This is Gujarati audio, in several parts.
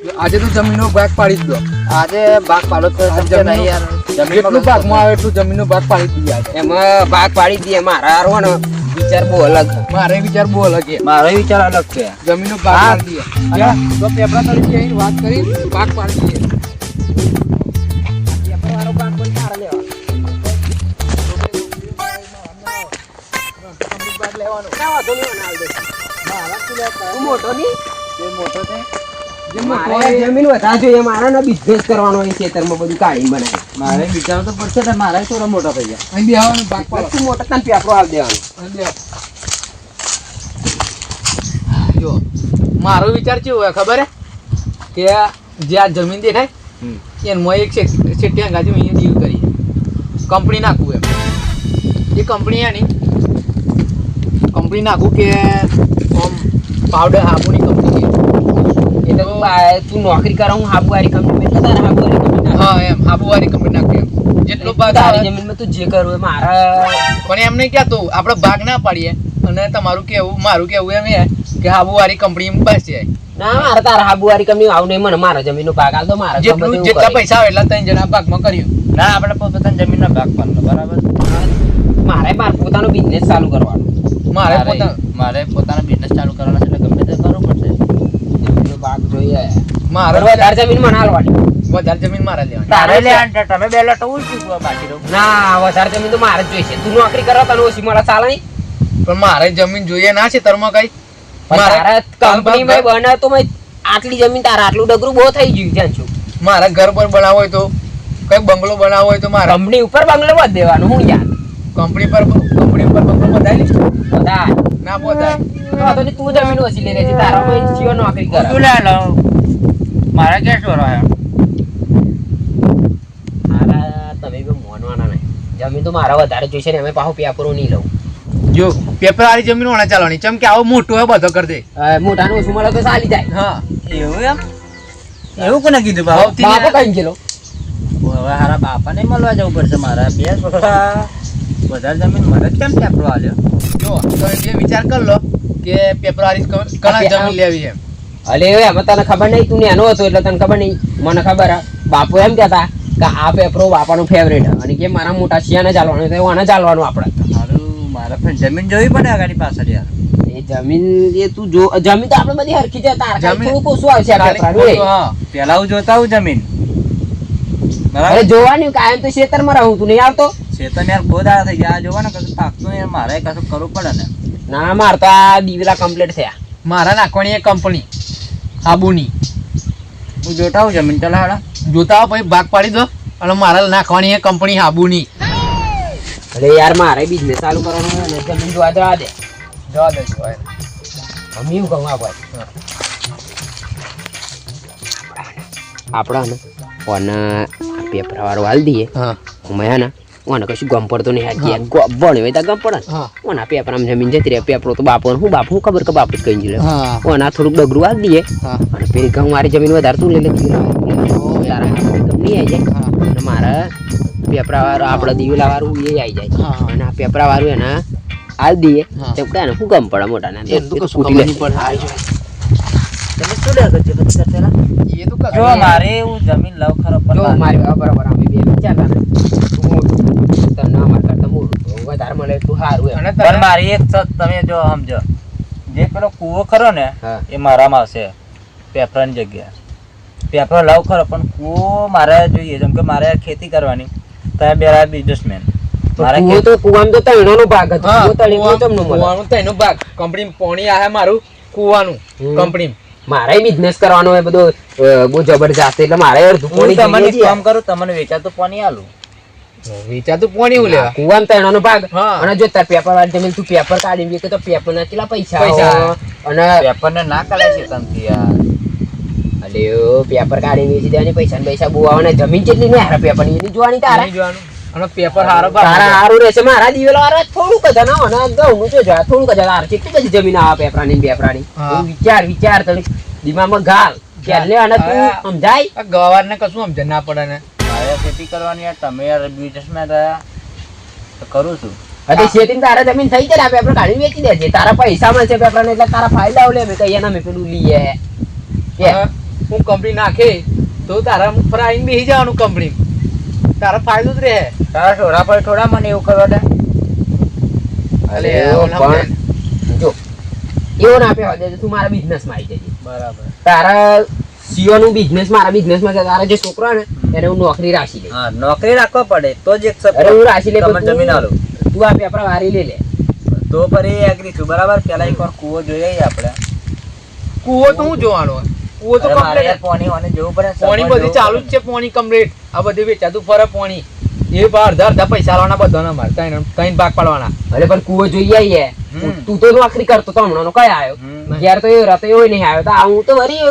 આજે તો જમીનનો ભાગ પાડી જ દો. આજે ભાગ પાડો તો સમજે નહીં યાર. જેટલું ભાગમાં આવે એટલું જમીનનો ભાગ પાડી દઈએ આજે. એમાં ભાગ પાડી દઈએ. મારા હારો ને વિચાર બહુ અલગ છે. મારે વિચાર બહુ અલગ છે. મારો વિચાર અલગ છે. જમીનનો ભાગ પાડી દઈએ. તો પેપરા તરીકે આવીને વાત કરી ભાગ પાડી દઈએ. મારો ભાગ પણ તારે લેવાનો. ભાગ લેવાનો. ના વાંધો નહીં, મને આલી દે. તું મોટો નહીં? જે મોટો છે મારે જમીન વધારે જોઈએ. મારે ને બિઝનેસ કરવાનો હોય ખેતરમાં બધું કાઢી બનાવે. મારે વિચાર તો પડશે ને. મારે થોડા મોટા થઈ ગયા. અહીં બેહવાનું ભાગ પાડો. તું મોટો તને પેપરો આલી દેવાનો. અહીં બેહો. જો મારો વિચાર કેવો હોય ખબર હે કે જે આ જમીન દેખાય એમાં એક શેઠિયા ગાજી અહીંયા ડીલ કરી કંપની નાખવું એમ. એ કંપની એની કંપની નાખું કે આમ પાવડર હાબુની કંપની છે. એટલે તું નોકરી કરો, હું હાબુવારી કંપની તારે હાબુવારી કંપની. હા એમ હાબુવારી કંપની નાખે એમ. જેટલો ભાગ તારી આવે જમીનમાં તું જે કરવું એ મારા. પણ એમ નહીં કહેતો આપણે ભાગ ના પાડીએ અને તમારું કેવું મારું કેવું એમ એ કે હાબુવારી કંપની બસ છે. ના મારે તારા હાબુવારી કંપની આવું નહીં. મને મારા જમીનનો ભાગ આલ દો. મારા જેટલું જેટલા પૈસા આવે એટલા 3 જણા ભાગમાં કર્યું. ના આપણે પોતાની જમીનનો ભાગ પાડવાનો બરાબર. મારે પોતાનો બિઝનેસ ચાલુ કરવાનો. મારે પોતાનો બિઝનેસ ચાલુ કરવાનો છે એટલે ગમે તે કરવું પડશે. જમીનનો ભાગ જોઈએ. મારે વધારે જમીન મને હાલવાની. વધારે જમીન મારે લેવાની. તારે લે તમે બે લટો ઉલટી બાકી રહો. ના વધારે જમીન તો મારે જ જોઈશે. તું નોકરી કરો તને ઓછી મળે ચાલે નહીં. પણ મારે જમીન જોઈએ ના છે તરમાં કઈ તારા કંપનીમાં બને તો આટલી જમીન તારા આટલું ડગરું બહુ થઈ ગયું. ત્યાં છું મારે ઘર પર બનાવવો હોય તો કઈ બંગલો બનાવવો હોય તો મારે કંપની ઉપર બંગલો બંધ દેવાનું. હું યાર કંપની પર બંગલો બધાય બધા ના બધાય. તો તું જમીન ઓછી લઈ રહી છે. તારા જીવન નોકરી કરે. તું લે લો મારા ક્યાં છોરો હે મારા તમે બી મોનવાના નહીં. જમીન તો મારા વધારે જોઈશે ને અમે પાછું પેપરો નહીં લઉં. જો પેપર વાળી જમીન હોણા ચાલવાની ચમ કે આવો મોટો હોય બધો કરી દે. મોટાનું ઓછું મળે તો ચાલી જાય. હા એવું એમ એવું કોને કીધું બાપુ? બાપો કઈ ગયેલો. હવે હારા બાપાને મળવા જવું પડશે. મારા બે છોકરા વધારે જમીન મને જ કેમ પેપરો આલ્યો? જો તો એ વિચાર કર લો કે પેપર વાળી ઘણા જમીન લેવી એમ. અલે એમાં તને ખબર નહીં. તું એનો હતો એટલે તને ખબર નહીં. મને ખબર બાપુ એમ કહેતા કે આ પેપરો બાપાનું ફેવરેટ અને કે મારા મોટા શિયાને ચાલવાનું તો આને ચાલવાનું આપણે. મારે પણ જમીન જોવી પડે આગળ પાછળ યાર. એ જમીન એ તું જો જમીન તો આપણે બધી હરખી છે. તાર થોડું ઓછું આવશે આ પેપરાનું. હા પેલા હું જોતા હું જમીન અરે બરાબર. જોવાની કાયમ તો ખેતરમાં રહું. તું નહીં આવતો? ચેતન યાર બહુ દાડા થઈ ગયા. આ જોવા ને કશું પાકતું યાર મારે કશું કરવું પડે ને. ના માર તો આ દીવેલા કમ્પ્લીટ થયા. મારા નાખવાની એક કંપની આબુની હું જોતા હું જમીન ચાલે હાડા. જોતા હો પછી ભાગ પાડી દો અને મારા નાખવાની એક કંપની આબુની. અરે યાર મારે બિઝનેસ ચાલુ કરવાનું હોય ને જમીન જોવા જવા દે. જવા દે જોવા અમે એવું કહું આપણે ને ઓને પેપર વાળું હાલ દઈએ. હા મેં ને ઓને કશું ગમ પડતો નહીં. ભણ્યો હોય તો ગમ પડે ને. હા ઓના પેપર આમ જમીન જતી રહે. પેપરો તો બાપો હું બાપુ હું ખબર કે બાપુ જ કહી ગયું. હા ઓના થોડુંક ડગરું હાલ દઈએ હા અને પેલી ઘઉં મારી જમીન વધારે તું લઈ લે. તારા કંપની આવી જાય અને મારા પેપરા વાળું આપણે દીવેલા વાળું એ આવી જાય. હા અને આ પેપરા વાળું એના હાલ દઈએ. હા. તેમ ને શું ગમ પડે મોટા ને સ્કૂટી લે પણ તમે શું લે કરજો બધા પેલા? એ તો જો મારે એવું જમીન લવ ખરો જો પણ મારી બરાબર અમે બે વિચારતા ને તને અમાર કરતા મોટું વધારે મળે એટલું સારું એમ. અને પણ મારી એક તમે જો સમજો જે પેલો કૂવો ખરો ને હા. એ મારામાં આવશે પેપરની જગ્યા. પેપર લવ ખરો પણ કૂવો મારે જોઈએ. જેમ કે મારે ખેતી કરવાની ત્યાં બે બિઝનેસમેન મારે કૂવો તો કૂવામાં તો તૈણોનો ભાગ હતો. હા કૂવો તળી ગયો તમને મળે. કૂવાનું તો એનો ભાગ કંપની પોણી આહે મારું કૂવાનું કંપની મારે બિઝનેસ કરવાનો હોય બધો બહુ જબરજસ્ત. એટલે મારે અડધું હું પોણી તમને જોઈએ કામ કરું તમને વેચાતું પાણી આલું. વિચાર તો પોણી એવું લેવા. કૂવામાં તૈણોનો ભાગ. હા. અને જો તાર પેપર વાળી જમીન તું પેપર કાઢી મૂકે તો પેપર ના કેટલા પૈસા પૈસા. આવે. અને પેપરને ના કાઢે છે તમે યાર. અલ્યો પેપર કાઢી વેચી દેવાની પૈસા ને પૈસા બહુ આવે ને જમીન કેટલી ને હારા પેપર ની એની જોવાની તારા. નહીં જોવાનું. અને પેપર હારો ભાગ તારા હારું રહેશે. મારા દિવેલા વાળા થોડુંક જ ના અને ઘઉંનું જો જા થોડુંક જ હાર. કેટલી બધી જમીન આવે પેપરાની ને બેપરાની. હા. તું વિચાર તને દિમાગમાં ઘાલ એટલે અને તું સમજાય. આ ગવારને કશું સમજણ ના પડે ને. મારે ખેતી કરવાની યાર. તમે યાર બિઝનેસમેન રહ્યા તો કરું છું. હવે શેતી તારા જમીન થઈ જાય ને પેપર કાઢી વેચી દેજે. તારા પૈસા મળશે પેપર એટલે તારા ફાયદા લે. મેં કહીએ ના મેં પેલું લઈએ કે હું કંપની નાખે તો તારા ફ્રાઈન બેસી જવાનું કંપની તારા ફાયદો જ રહે. તારા છોરા પર થોડા મને એવું કરવા દે. અલે પણ જો એવો ના આપે હોય તું મારા બિઝનેસમાં આવી જજે. બરાબર. તારા સીઓ નું બિઝનેસ મારા બિઝનેસમાં છે. તારા જે છોકરો ને એને હું નોકરી રાખી લે. હા નોકરી રાખવા પડે તો જ એક અરે હું રાખી લે તમને પણ જમીન આલો તું આ પેપર વારી લે. તો ફરી એગ્રી છું બરાબર. પેલા એકવાર કૂવો જોઈએ આપણે. કૂવો તો હું જોવાનો હોય? કૂવો તો અરે મારે યાર કમ્પ્લીટ પોણી હોને જવું પડે. પોણી બધી ચાલુ જ છે. પોણી કમ્પ્લીટ આ બધી વેચાતું ફરે પોણી એ અડધા પૈસા લાવવાના બધાના મારે ત્રણ ભાગ પાડવાના. અરે પણ કૂવો જોઈ આવીએ. તું તો નોકરી કરતો તો હમણાં કયા આવ્યો ઘેર તો એ રતો એવો નહીં આવ્યો. તો હું તો વરી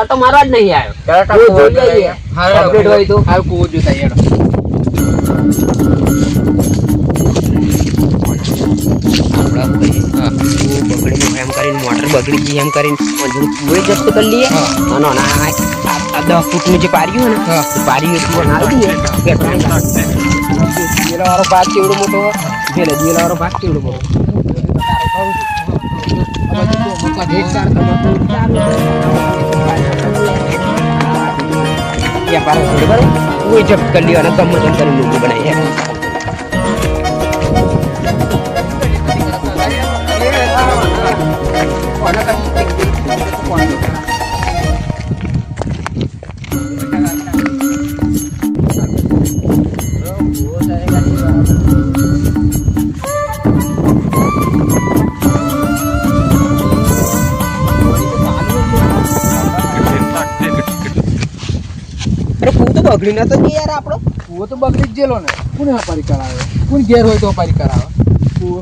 ઓટો મારવા જ નહીં આવ્યો. કૂવો જોઈ આવીએ. કમ્પ્લીટ હોય તો આ કૂવો જોતા યાર એમ કરીને મોટર બગડી ગઈ એમ કરીને કૂવો જપ્ત કરી લઈએ. આ 10 ફૂટનું જે પાર્યું ને એ પાર્યું એટલું બનાવી દઈએ કે દિવેલા વાળો ભાગ કેવડો મોટો દિવેલા વાળો ભાગ કેવડો મોટો કોઈ જપ્ત કરી લ્યો અને ગમે તેમ કરીને લોકો બનાવી બગડી ના તો યાર આપણો કૂવો તો બગડી જ ગયેલો ને. કોને હપારી કરાવે? કોણ ઘેર હોય તો હપારી કરાવે? કૂવો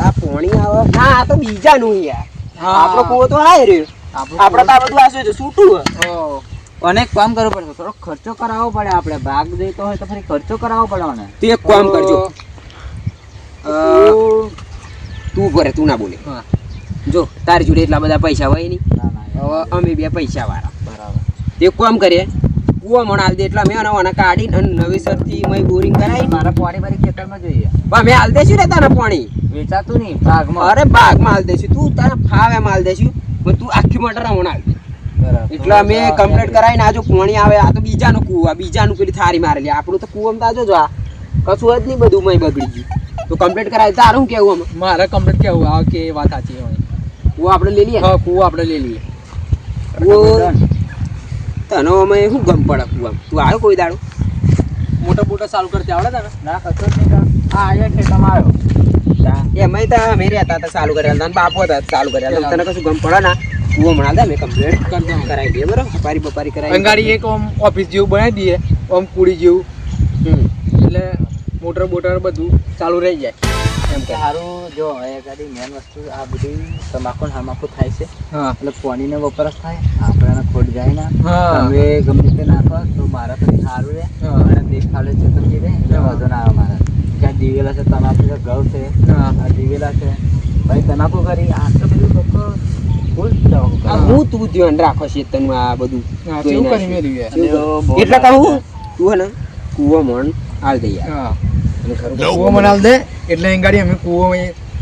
આ પોણી આવે ના આ તો બીજાનું યાર. હા. આપણો કૂવો તો હાય રહ્યો. આપણે તો આ બધું આશે છે છૂટું અને એક કામ કરવું પડે થોડો ખર્ચો કરાવવો પડે. આપણે ભાગ દેતો હોય તો ફરી ખર્ચો કરાવવો પડે ને. તું એક કામ કરજો તું ભરે તું ના બોલે. હા. જો તારી જોડે એટલા બધા પૈસા હોય નહીં. ના ના હવે અમે બે પૈસા વાળા બરાબર. તે કામ કરીએ કૂવા મને હાલ દે એટલે અમે આના કાઢીને અને નવેસરથી મેં બોરિંગ કરાવી મારા પોણી મારી ખેતરમાં જોઈએ. અમે હાલ દેશું ને તારા પાણી. વેચાતું નહીં ભાગમાં. અરે બાગમાં હાલ દેશું તું તારા ફાવે એમ હાલ દેશું પણ તું આખી મોટર મને હાલ દે. બરાબર. એટલે અમે કમ્પ્લીટ કરાવીને આ જો પાણી આવે આ તો બીજાનો કૂવો આ બીજાનું પેલી થારી મારેલી આપણું તો કૂવામાં તાજો જો આ કશું જ નહીં બધું મય બગડી ગયું તો કમ્પ્લીટ કરાવી તારું કેવું અમે મારે કમ્પ્લીટ કેવું આ કે વાત સાચી હોય. કૂવો આપણે લઈ લઈએ હા કૂવો આપણે લઈ લઈએ. કૂવો તને અમે શું ગમ પડે કૂવામાં તું આવ્યો કોઈ દાડો મોટા મોટા ચાલુ કરતી આવડે તને? ના કશો જ નહીં. હા અહીંયા ખેતરમાં આવ્યો. એમાં તો અમે રહેતા હતા ચાલુ કર્યા હતા બાપો હતા ચાલુ કર્યા હતા તને કશું ગમ પડે ના કૂવો મણા દે અમે કમ્પ્લીટ કરાવી દઈએ બરોબર હપારી બપારી કરાવી અંગાડી એક આમ ઓફિસ જેવું બનાવી દઈએ આમ કુડી જેવું એટલે મોટર બોટર બધું ચાલુ રહી જાય એમ કે. સારું જો એ ગાડી મેન વસ્તુ આ બધી તમાકુ ને હમાકુ થાય છે. હા એટલે પાણીનો વપરાશ થાય આપણે ખોટ જાય ના. હા. તમે ગમે તે નાખો તો મારા પછી સારું રહે હા. અને દેખાડે છે તો રહે એટલે વાંધો ના આવે મારા. ક્યાં દિવેલા છે તમાકુ છે ઘઉં છે હા. આ દિવેલા છે ભાઈ તમાકુ કરી આટલું બધું લોકો ફૂલ આ હું તું ધ્યાન રાખો છે તને આ બધું હા કેવું કરી મેળવી યાર. એટલે કહું તું હે ને કૂવો મણ હાલ દે યાર હા અને ખરું કૂવો મનાલ દે એટલે અંગાડી અમે કૂવો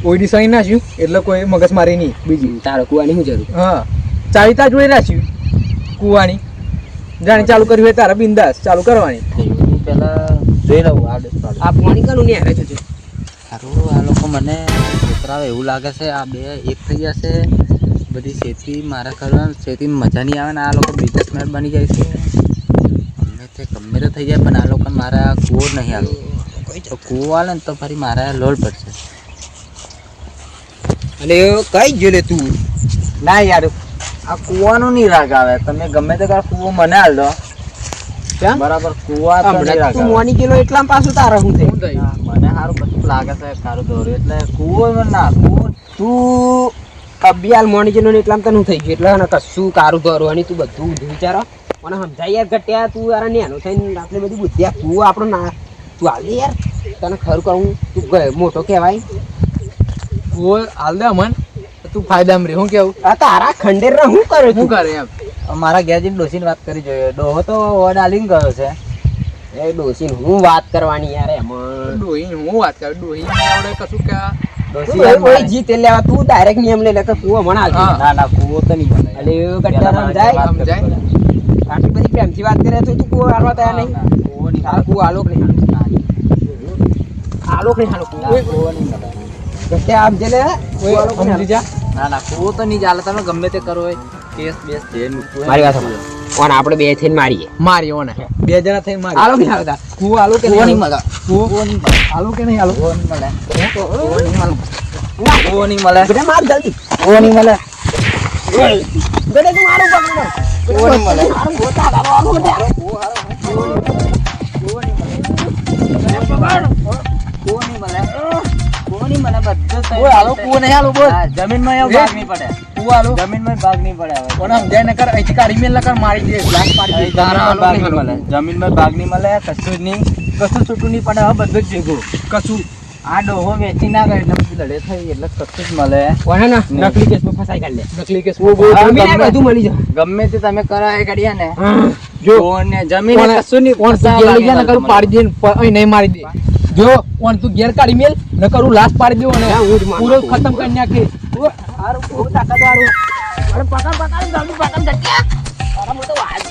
કોઈ ડિસાઈ નાખ્યું એટલે કોઈ મગજ મારી નહીં બીજી. તારો કૂવાની શું જરૂર હા ચાવી તાર જોડે રાખ્યું કૂવાની જાણી ચાલુ કરવી હોય તારા બિંદાસ ચાલુ કરવાની. હું પેલા જોઈ લઉં આ ડેસ પાડું. આ પાણી કાનું ને હારે છે સારું આ લોકો મને છોકરાઓ એવું લાગે છે આ બે એક થઈ જશે બધી ખેતી મારા કરવાની ખેતીમાં મજા નહીં આવે ને આ લોકો બિઝનેસમેન બની જાય છે. ગમે તે થઈ જાય પણ આ લોકો મારા કૂવો નહીં આવે તો કૂવો આવે ને તો ફરી મારા લોડ પડશે. અને કઈ ગયો લે તું ના યાર આ કૂવાનું નહીં રાગ આવે. તમે ગમે તે કર કૂવો મને હાલ દો બરાબર. કૂવા તો નહીં રાગ તું આવે. મોની કિલો એટલા પાછું તારા શું શું થાય થયું? મને સારું કશું લાગે છે સારું દોર્યું એટલે કૂવો ના કૂવો તું અબિયાલ મોની કિલો એટલા તને શું થઈ ગયું એટલે ને કશું કારું ધરવાની તું બધું વિચારો મને સમજાય યાર ઘટ્યા તું યાર નેનો થઈને આટલી બધી બુદ્ધિ આ કૂવો આપણો ના તું હાલ દે યાર તને ખરું કહું તું મોટો કહેવાય કૂવો હાલ દે અમન તું ફાયદામાં રહે. શું કેવું? આ તારા ખંડેર ને શું કરે શું કરે એમ? મારા ઘેર જઈને ડોસીને વાત કરી જોઈએ. ડોહો તો વડ આલીને ગયો છે. એ ડોસીને હું વાત કરવાની યાર એમાં ડોહી હું વાત કરું ડોહી આવડે કશું કે ડોસી તું કોઈ જીત લેવા તું ડાયરેક્ટ નિયમ લઈ લે કે કૂવો મને હાલ હા. ના ના કૂવો તો નહીં બને. અલે એવું કટ્યા સમજાય સમજાય. આટલી બધી પ્રેમથી વાત કરે તો તું કુવો હાલવા તૈયાર નહીં કૂવો નહીં તારે કુવો હાલો કે નહીં હાલો કે નહીં હાલો કુવો કૂવો નહીં મળે. કે આમ જે લે કુવો હાલો કે નહીં સમજી જા ના કૂવો તો નહીં ચાલે. તમે ગમે તે કરો હોય કેસ બેસ જે મૂકવું હોય. મારી વાત સાંભળો કોણ આપણે બે થઈને મારીએ મારી ઓને બે જણા થઈ મારી હાલો કે નહીં હાલતા કુવો હાલો કે કૂવો નહીં નહીં મળે. કુવો કૂવો નહીં મળે. હાલો કે નહીં હાલો કૂવો નહીં મળે. કૂવો નહીં મળે. કૂવો નહીં મળે. બેટા માર જલ્દી કૂવો નહીં મળે. બેટા તું મારું પકડ કૂવો નહીં મળે. કૂવો નહીં મળે. કૂવો નહીં મળે. બધું થઈ ઓય હાલો કુવો નહીં હાલો બોલ હા, જમીનમાં એવું ભાગ નહીં પડે. કુવો હાલો જમીનમાં ભાગ નહીં પડે હવે. કોને સમજાય ન કર અહીંથી કાઢી મેલ ન કર મારી દે લાખ પાડી દે જમીનમાં ભાગ નહીં મળે. જમીનમાં ભાગ નહીં મળે. કશું જ નહીં. કશું છૂટું નહીં પડે. હવે બધું જ ભેગું. કશું આ ડોહો વેચી ના ગયો એટલે બધી લડે થઈ એટલે કશું જ મળે. કોને ના નકલી કેસમાં ફસાઈ કાઢ લે નકલી કેસ જમીન આ બધું મળી જાય ગમે તે તમે કરાય કરીએ ને જો કોને જમીન કોને- કશું નહીં કોણ તું ઘેર લઈ જા ન કરું પાડી દે અહીં નહીં મારી દે જો કોણ તું ઘેર કાઢી મેલ ન કરું લાશ પાડી દઉં અને હું જ મારું. પૂરો ખતમ કરી નાખે સારું બહુ તાકાત વાળું અરે પકડ પકડ જલ્દી પકડ જલ્દી તારા મોટો વાજ